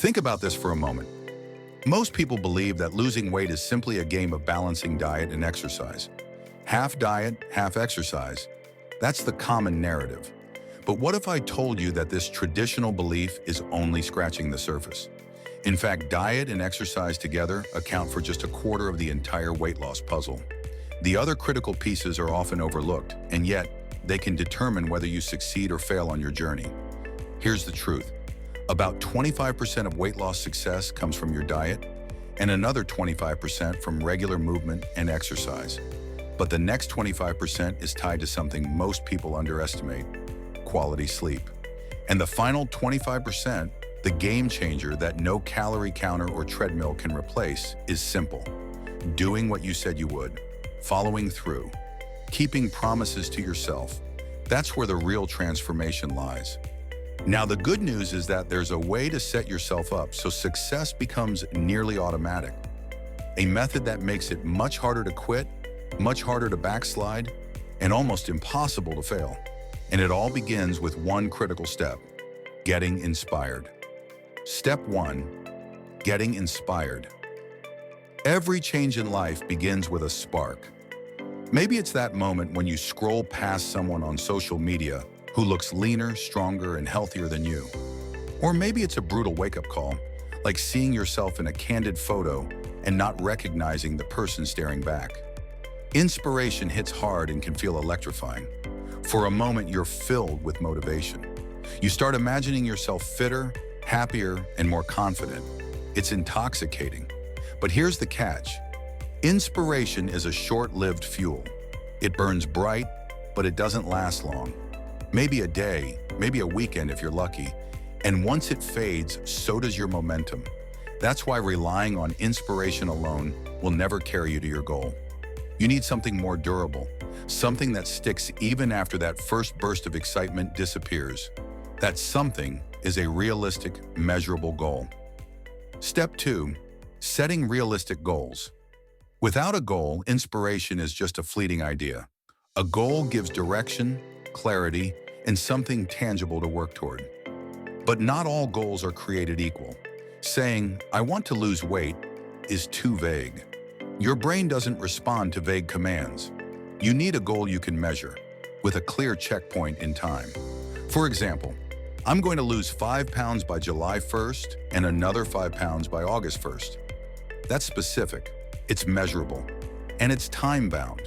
Think about this for a moment. Most people believe that losing weight is simply a game of balancing diet and exercise. Half diet, half exercise. That's the common narrative. But what if I told you that this traditional belief is only scratching the surface? In fact, diet and exercise together account for just a quarter of the entire weight loss puzzle. The other critical pieces are often overlooked, and yet they can determine whether you succeed or fail on your journey. Here's the truth. About 25% of weight loss success comes from your diet, and another 25% from regular movement and exercise. But the next 25% is tied to something most people underestimate: quality sleep. And the final 25%, the game changer that no calorie counter or treadmill can replace, is simple: doing what you said you would, following through, keeping promises to yourself. That's where the real transformation lies. Now, the good news is that there's a way to set yourself up so success becomes nearly automatic. A method that makes it much harder to quit, much harder to backslide, and almost impossible to fail. And it all begins with one critical step: getting inspired. Step 1. Getting inspired. Every change in life begins with a spark. Maybe it's that moment when you scroll past someone on social media who looks leaner, stronger, and healthier than you. Or maybe it's a brutal wake-up call, like seeing yourself in a candid photo and not recognizing the person staring back. Inspiration hits hard and can feel electrifying. For a moment, you're filled with motivation. You start imagining yourself fitter, happier, and more confident. It's intoxicating. But here's the catch. Inspiration is a short-lived fuel. It burns bright, but it doesn't last long. Maybe a day, maybe a weekend if you're lucky. And once it fades, so does your momentum. That's why relying on inspiration alone will never carry you to your goal. You need something more durable, something that sticks even after that first burst of excitement disappears. That something is a realistic, measurable goal. Step 2. Setting realistic goals. Without a goal, inspiration is just a fleeting idea. A goal gives direction, clarity, and something tangible to work toward. But not all goals are created equal. Saying, "I want to lose weight," is too vague. Your brain doesn't respond to vague commands. You need a goal you can measure, with a clear checkpoint in time. For example, I'm going to lose 5 pounds by July 1st and another 5 pounds by August 1st. That's specific, it's measurable, and it's time-bound.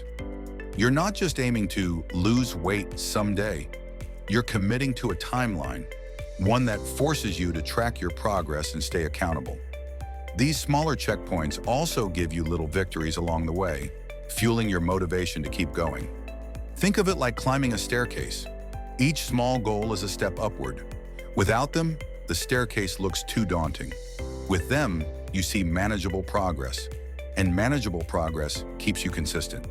You're not just aiming to lose weight someday. You're committing to a timeline, one that forces you to track your progress and stay accountable. These smaller checkpoints also give you little victories along the way, fueling your motivation to keep going. Think of it like climbing a staircase. Each small goal is a step upward. Without them, the staircase looks too daunting. With them, you see manageable progress, and manageable progress keeps you consistent.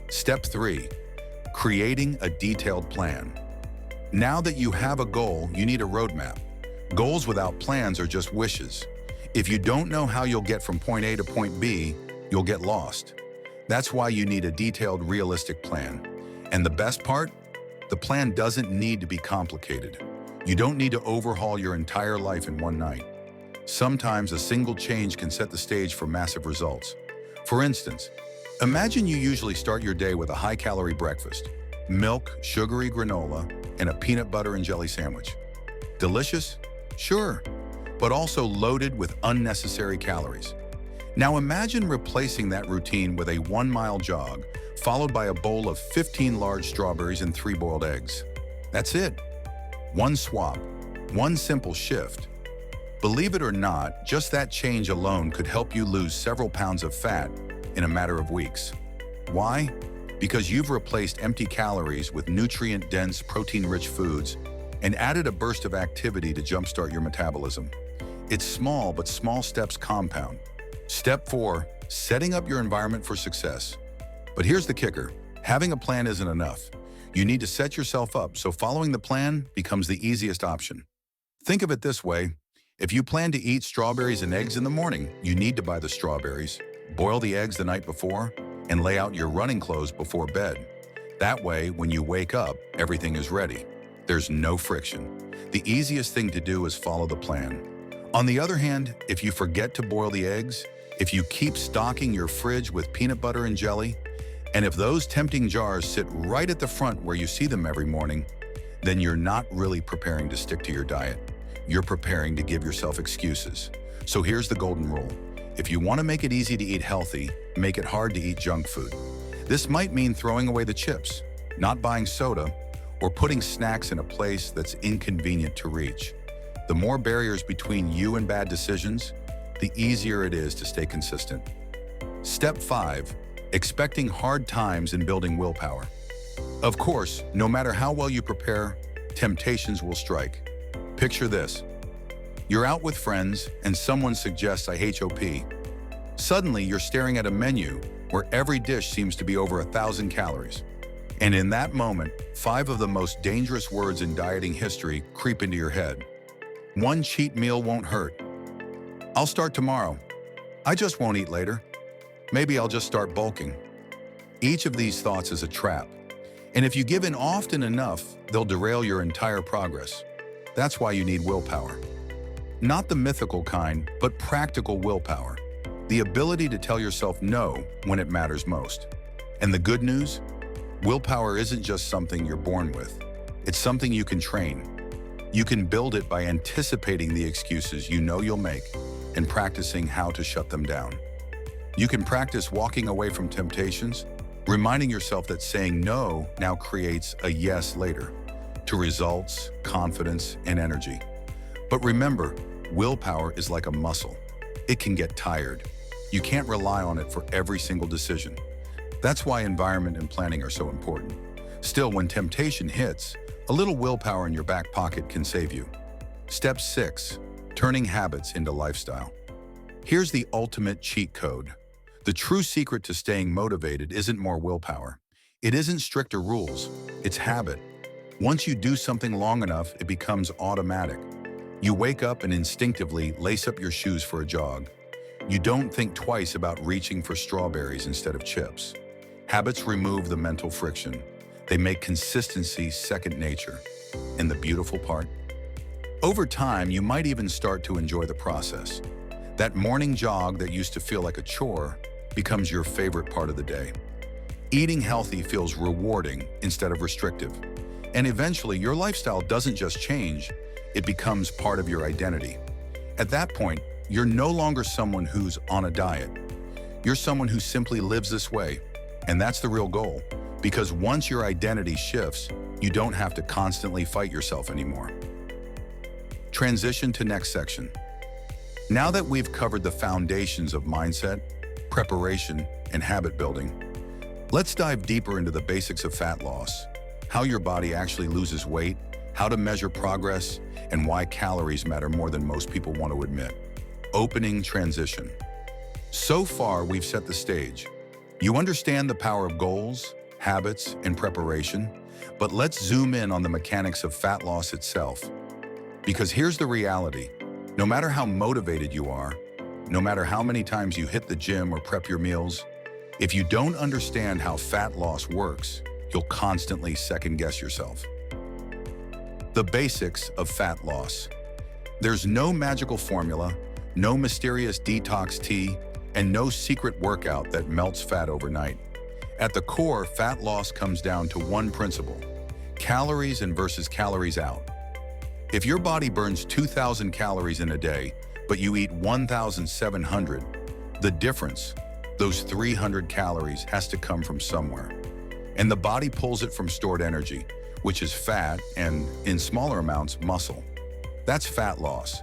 Step 3. Creating a detailed plan. Now that you have a goal, you need a roadmap. Goals without plans are just wishes. If you don't know how you'll get from point A to point B, you'll get lost. That's why you need a detailed, realistic plan. And the best part? The plan doesn't need to be complicated. You don't need to overhaul your entire life in one night. Sometimes a single change can set the stage for massive results. For instance, imagine you usually start your day with a high-calorie breakfast: milk, sugary granola, and a peanut butter and jelly sandwich. Delicious? Sure, but also loaded with unnecessary calories. Now imagine replacing that routine with a 1-mile jog, followed by a bowl of 15 large strawberries and 3 boiled eggs. That's it. One swap, one simple shift. Believe it or not, just that change alone could help you lose several pounds of fat in a matter of weeks. Why? Because you've replaced empty calories with nutrient-dense, protein-rich foods and added a burst of activity to jumpstart your metabolism. It's small, but small steps compound. Step 4. Setting up your environment for success. But here's the kicker. Having a plan isn't enough. You need to set yourself up so following the plan becomes the easiest option. Think of it this way. If you plan to eat strawberries and eggs in the morning, you need to buy the strawberries, boil the eggs the night before, and lay out your running clothes before bed. That way, when you wake up, everything is ready. There's no friction. The easiest thing to do is follow the plan. On the other hand, if you forget to boil the eggs, if you keep stocking your fridge with peanut butter and jelly, and if those tempting jars sit right at the front where you see them every morning, then you're not really preparing to stick to your diet. You're preparing to give yourself excuses. So here's the golden rule. If you want to make it easy to eat healthy, make it hard to eat junk food. This might mean throwing away the chips, not buying soda, or putting snacks in a place that's inconvenient to reach. The more barriers between you and bad decisions, the easier it is to stay consistent. Step 5. Expecting hard times and building willpower. Of course, no matter how well you prepare, temptations will strike. Picture this. You're out with friends and someone suggests a HOP. Suddenly, you're staring at a menu where every dish seems to be over 1,000 calories. And in that moment, 5 of the most dangerous words in dieting history creep into your head. One cheat meal won't hurt. I'll start tomorrow. I just won't eat later. Maybe I'll just start bulking. Each of these thoughts is a trap. And if you give in often enough, they'll derail your entire progress. That's why you need willpower. Not the mythical kind, but practical willpower. The ability to tell yourself no when it matters most. And the good news? Willpower isn't just something you're born with. It's something you can train. You can build it by anticipating the excuses you know you'll make and practicing how to shut them down. You can practice walking away from temptations, reminding yourself that saying no now creates a yes later to results, confidence, and energy. But remember, willpower is like a muscle. It can get tired. You can't rely on it for every single decision. That's why environment and planning are so important. Still, when temptation hits, a little willpower in your back pocket can save you. Step 6. Turning habits into lifestyle. Here's the ultimate cheat code. The true secret to staying motivated isn't more willpower. It isn't stricter rules. It's habit. Once you do something long enough, it becomes automatic. You wake up and instinctively lace up your shoes for a jog. You don't think twice about reaching for strawberries instead of chips. Habits remove the mental friction. They make consistency second nature. And the beautiful part? Over time, you might even start to enjoy the process. That morning jog that used to feel like a chore becomes your favorite part of the day. Eating healthy feels rewarding instead of restrictive. And eventually, your lifestyle doesn't just change, it becomes part of your identity. At that point, you're no longer someone who's on a diet. You're someone who simply lives this way. And that's the real goal. Because once your identity shifts, you don't have to constantly fight yourself anymore. Transition to next section. Now that we've covered the foundations of mindset, preparation, and habit building, let's dive deeper into the basics of fat loss, how your body actually loses weight, how to measure progress, and why calories matter more than most people want to admit. Opening transition. So far, we've set the stage. You understand the power of goals, habits, and preparation, but let's zoom in on the mechanics of fat loss itself. Because here's the reality. No matter how motivated you are, no matter how many times you hit the gym or prep your meals, if you don't understand how fat loss works, you'll constantly second-guess yourself. The basics of fat loss. There's no magical formula, no mysterious detox tea, and no secret workout that melts fat overnight. At the core, fat loss comes down to one principle: calories in versus calories out. If your body burns 2,000 calories in a day, but you eat 1,700, the difference, those 300 calories, has to come from somewhere. And the body pulls it from stored energy, which is fat and, in smaller amounts, muscle. That's fat loss.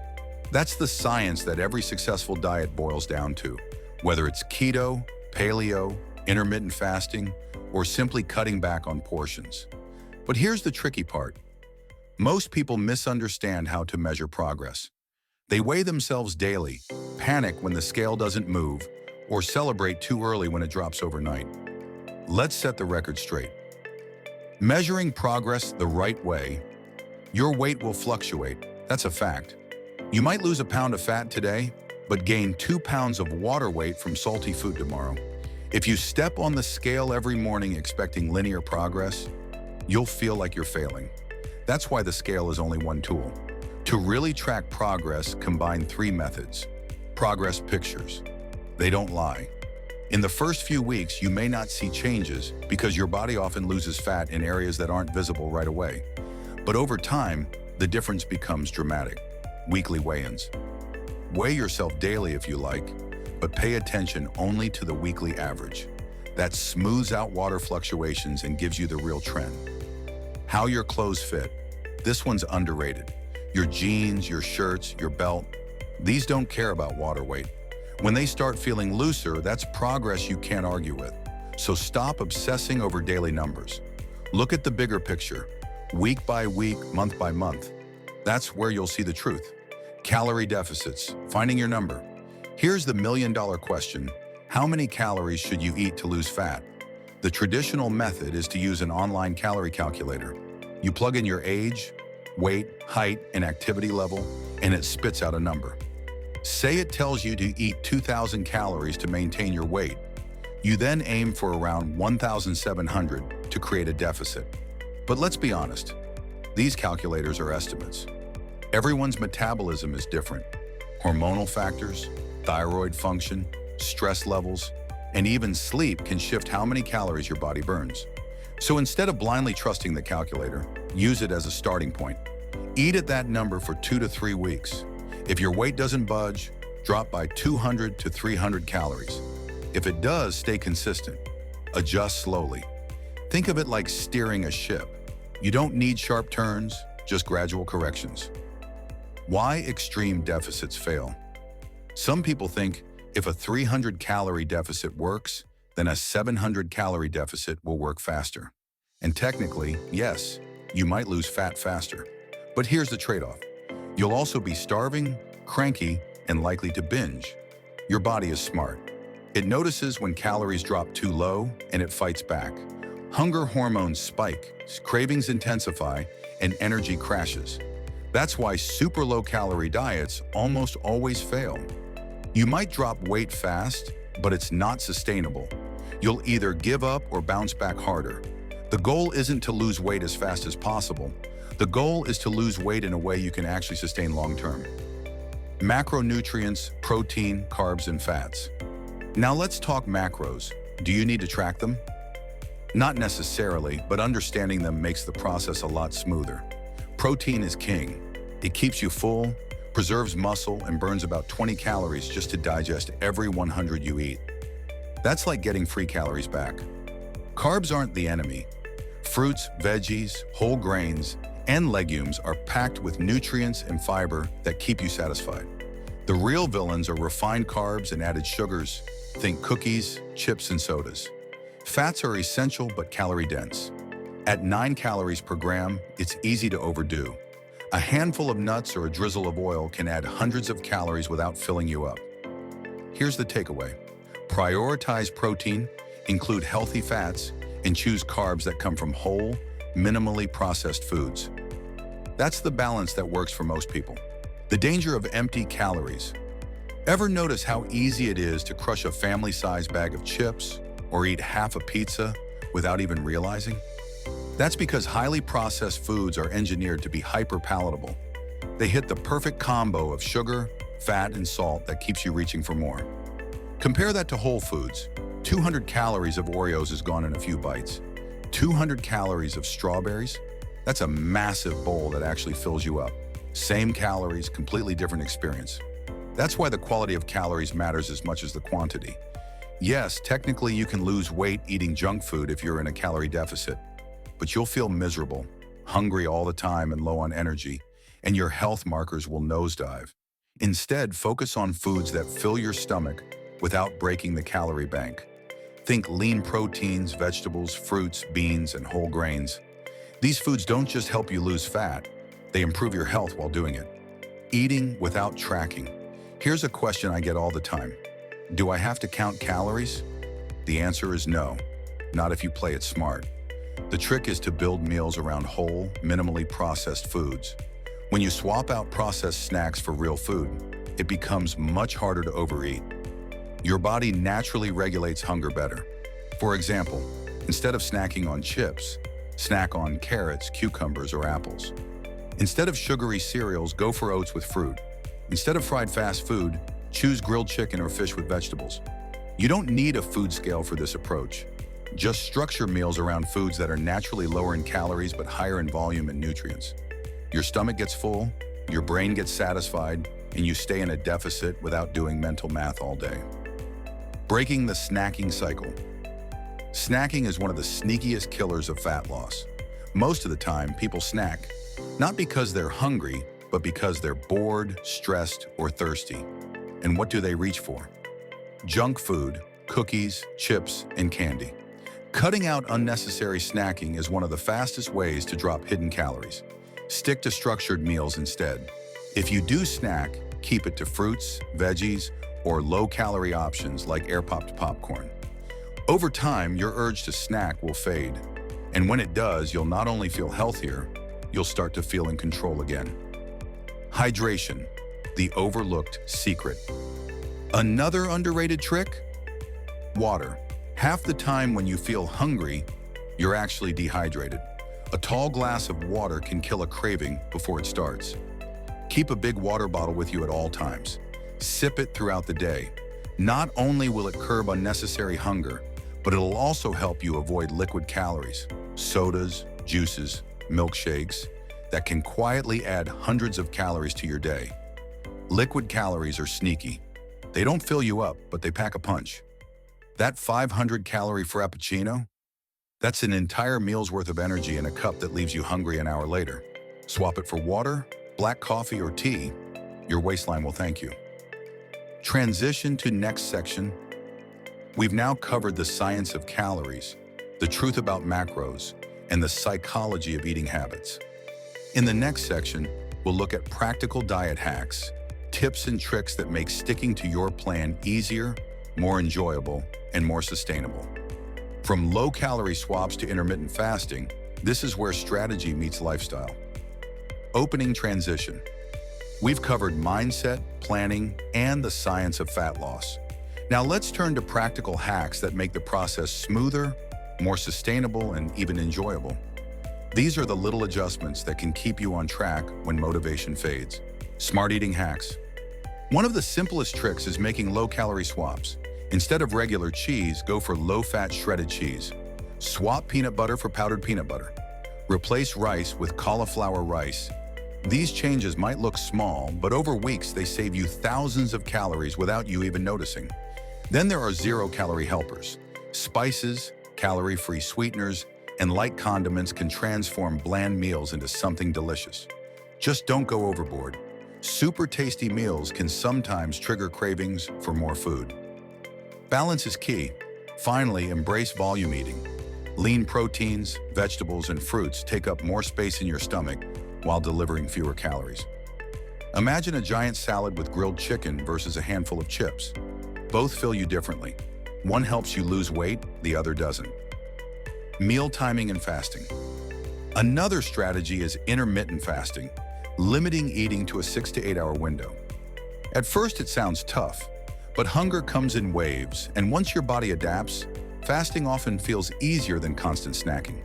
That's the science that every successful diet boils down to, whether it's keto, paleo, intermittent fasting, or simply cutting back on portions. But here's the tricky part. Most people misunderstand how to measure progress. They weigh themselves daily, panic when the scale doesn't move, or celebrate too early when it drops overnight. Let's set the record straight. Measuring progress the right way, your weight will fluctuate. That's a fact. You might lose a pound of fat today, but gain 2 pounds of water weight from salty food tomorrow. If you step on the scale every morning expecting linear progress, you'll feel like you're failing. That's why the scale is only one tool. To really track progress, combine 3 methods. Progress pictures. They don't lie. In the first few weeks, you may not see changes because your body often loses fat in areas that aren't visible right away. But over time, the difference becomes dramatic. Weekly weigh-ins. Weigh yourself daily if you like, but pay attention only to the weekly average. That smooths out water fluctuations and gives you the real trend. How your clothes fit. This one's underrated. Your jeans, your shirts, your belt, these don't care about water weight. When they start feeling looser, that's progress you can't argue with. So stop obsessing over daily numbers. Look at the bigger picture, week by week, month by month. That's where you'll see the truth. Calorie deficits, finding your number. Here's the million-dollar question. How many calories should you eat to lose fat? The traditional method is to use an online calorie calculator. You plug in your age, weight, height, and activity level, and it spits out a number. Say it tells you to eat 2,000 calories to maintain your weight. You then aim for around 1,700 to create a deficit. But let's be honest, these calculators are estimates. Everyone's metabolism is different. Hormonal factors, thyroid function, stress levels, and even sleep can shift how many calories your body burns. So instead of blindly trusting the calculator, use it as a starting point. Eat at that number for 2 to 3 weeks. If your weight doesn't budge, drop by 200 to 300 calories. If it does, stay consistent. Adjust slowly. Think of it like steering a ship. You don't need sharp turns, just gradual corrections. Why extreme deficits fail? Some people think if a 300-calorie deficit works, then a 700-calorie deficit will work faster. And technically, yes, you might lose fat faster. But here's the trade-off. You'll also be starving, cranky, and likely to binge. Your body is smart. It notices when calories drop too low, and it fights back. Hunger hormones spike, cravings intensify, and energy crashes. That's why super low-calorie diets almost always fail. You might drop weight fast, but it's not sustainable. You'll either give up or bounce back harder. The goal isn't to lose weight as fast as possible. The goal is to lose weight in a way you can actually sustain long-term. Macronutrients, protein, carbs, and fats. Now let's talk macros. Do you need to track them? Not necessarily, but understanding them makes the process a lot smoother. Protein is king. It keeps you full, preserves muscle, and burns about 20 calories just to digest every 100 you eat. That's like getting free calories back. Carbs aren't the enemy. Fruits, veggies, whole grains, and legumes are packed with nutrients and fiber that keep you satisfied. The real villains are refined carbs and added sugars. Think cookies, chips, and sodas. Fats are essential but calorie-dense. At 9 calories per gram, it's easy to overdo. A handful of nuts or a drizzle of oil can add hundreds of calories without filling you up. Here's the takeaway. Prioritize protein, include healthy fats, and choose carbs that come from whole, minimally processed foods. That's the balance that works for most people. The danger of empty calories. Ever notice how easy it is to crush a family-sized bag of chips or eat half a pizza without even realizing? That's because highly processed foods are engineered to be hyper-palatable. They hit the perfect combo of sugar, fat, and salt that keeps you reaching for more. Compare that to whole foods. 200 calories of Oreos is gone in a few bites. 200 calories of strawberries? That's a massive bowl that actually fills you up. Same calories, completely different experience. That's why the quality of calories matters as much as the quantity. Yes, technically you can lose weight eating junk food if you're in a calorie deficit, but you'll feel miserable, hungry all the time and low on energy, and your health markers will nosedive. Instead, focus on foods that fill your stomach without breaking the calorie bank. Think lean proteins, vegetables, fruits, beans, and whole grains. These foods don't just help you lose fat, they improve your health while doing it. Eating without tracking. Here's a question I get all the time. Do I have to count calories? The answer is no, not if you play it smart. The trick is to build meals around whole, minimally processed foods. When you swap out processed snacks for real food, it becomes much harder to overeat. Your body naturally regulates hunger better. For example, instead of snacking on chips, snack on carrots, cucumbers, or apples. Instead of sugary cereals, go for oats with fruit. Instead of fried fast food, choose grilled chicken or fish with vegetables. You don't need a food scale for this approach. Just structure meals around foods that are naturally lower in calories but higher in volume and nutrients. Your stomach gets full, your brain gets satisfied, and you stay in a deficit without doing mental math all day. Breaking the snacking cycle. Snacking is one of the sneakiest killers of fat loss. Most of the time, people snack, not because they're hungry, but because they're bored, stressed, or thirsty. And what do they reach for? Junk food, cookies, chips, and candy. Cutting out unnecessary snacking is one of the fastest ways to drop hidden calories. Stick to structured meals instead. If you do snack, keep it to fruits, veggies, or low-calorie options like air-popped popcorn. Over time, your urge to snack will fade. And when it does, you'll not only feel healthier, you'll start to feel in control again. Hydration, the overlooked secret. Another underrated trick? Water. Half the time when you feel hungry, you're actually dehydrated. A tall glass of water can kill a craving before it starts. Keep a big water bottle with you at all times. Sip it throughout the day. Not only will it curb unnecessary hunger, but it'll also help you avoid liquid calories, sodas, juices, milkshakes, that can quietly add hundreds of calories to your day. Liquid calories are sneaky. They don't fill you up, but they pack a punch. That 500-calorie frappuccino? That's an entire meal's worth of energy in a cup that leaves you hungry an hour later. Swap it for water, black coffee, or tea. Your waistline will thank you. Transition to next section. We've now covered the science of calories, the truth about macros, and the psychology of eating habits. In the next section, we'll look at practical diet hacks, tips and tricks that make sticking to your plan easier, more enjoyable, and more sustainable. From low-calorie swaps to intermittent fasting, this is where strategy meets lifestyle. Opening transition. We've covered mindset, planning, and the science of fat loss. Now let's turn to practical hacks that make the process smoother, more sustainable, and even enjoyable. These are the little adjustments that can keep you on track when motivation fades. Smart eating hacks. One of the simplest tricks is making low-calorie swaps. Instead of regular cheese, go for low-fat shredded cheese. Swap peanut butter for powdered peanut butter. Replace rice with cauliflower rice. These changes might look small, but over weeks they save you thousands of calories without you even noticing. Then there are zero-calorie helpers. Spices, calorie-free sweeteners, and light condiments can transform bland meals into something delicious. Just don't go overboard. Super tasty meals can sometimes trigger cravings for more food. Balance is key. Finally, embrace volume eating. Lean proteins, vegetables, and fruits take up more space in your stomach while delivering fewer calories. Imagine a giant salad with grilled chicken versus a handful of chips. Both fill you differently. One helps you lose weight, the other doesn't. Meal timing and fasting. Another strategy is intermittent fasting, limiting eating to a 6 to 8 hour window. At first it sounds tough, but hunger comes in waves, and once your body adapts, fasting often feels easier than constant snacking.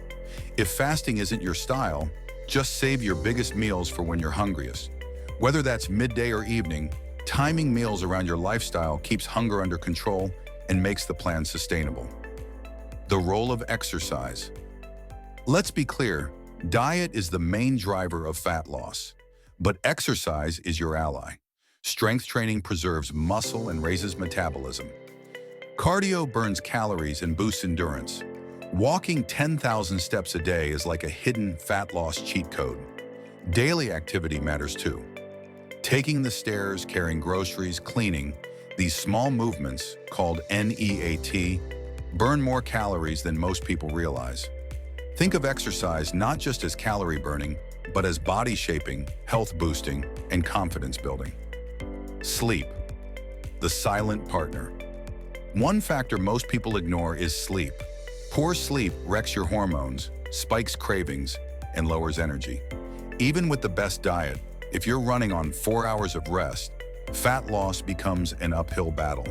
If fasting isn't your style, just save your biggest meals for when you're hungriest. Whether that's midday or evening, timing meals around your lifestyle keeps hunger under control and makes the plan sustainable. The role of exercise. Let's be clear, diet is the main driver of fat loss, but exercise is your ally. Strength training preserves muscle and raises metabolism. Cardio burns calories and boosts endurance. Walking 10,000 steps a day is like a hidden fat loss cheat code. Daily activity matters too. Taking the stairs, carrying groceries, cleaning, these small movements, called NEAT, burn more calories than most people realize. Think of exercise not just as calorie burning, but as body shaping, health boosting, and confidence building. Sleep, the silent partner. One factor most people ignore is sleep. Poor sleep wrecks your hormones, spikes cravings, and lowers energy. Even with the best diet, if you're running on 4 hours of rest, fat loss becomes an uphill battle.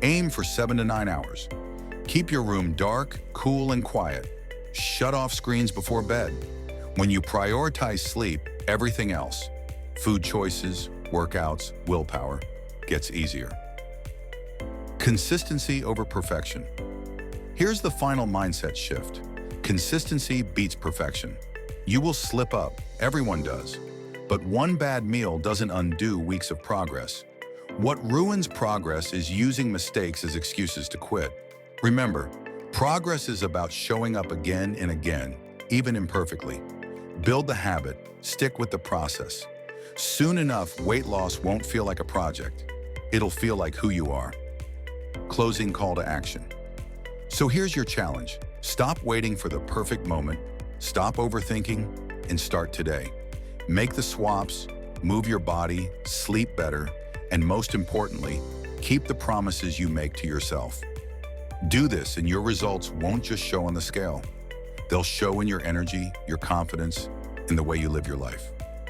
Aim for 7 to 9 hours. Keep your room dark, cool, and quiet. Shut off screens before bed. When you prioritize sleep, everything else, food choices, workouts, willpower, gets easier. Consistency over perfection. Here's the final mindset shift. Consistency beats perfection. You will slip up, everyone does. But one bad meal doesn't undo weeks of progress. What ruins progress is using mistakes as excuses to quit. Remember, progress is about showing up again and again, even imperfectly. Build the habit, stick with the process. Soon enough, weight loss won't feel like a project. It'll feel like who you are. Closing call to action. So here's your challenge. Stop waiting for the perfect moment, stop overthinking, and start today. Make the swaps, move your body, sleep better, and most importantly, keep the promises you make to yourself. Do this and your results won't just show on the scale. They'll show in your energy, your confidence, and the way you live your life.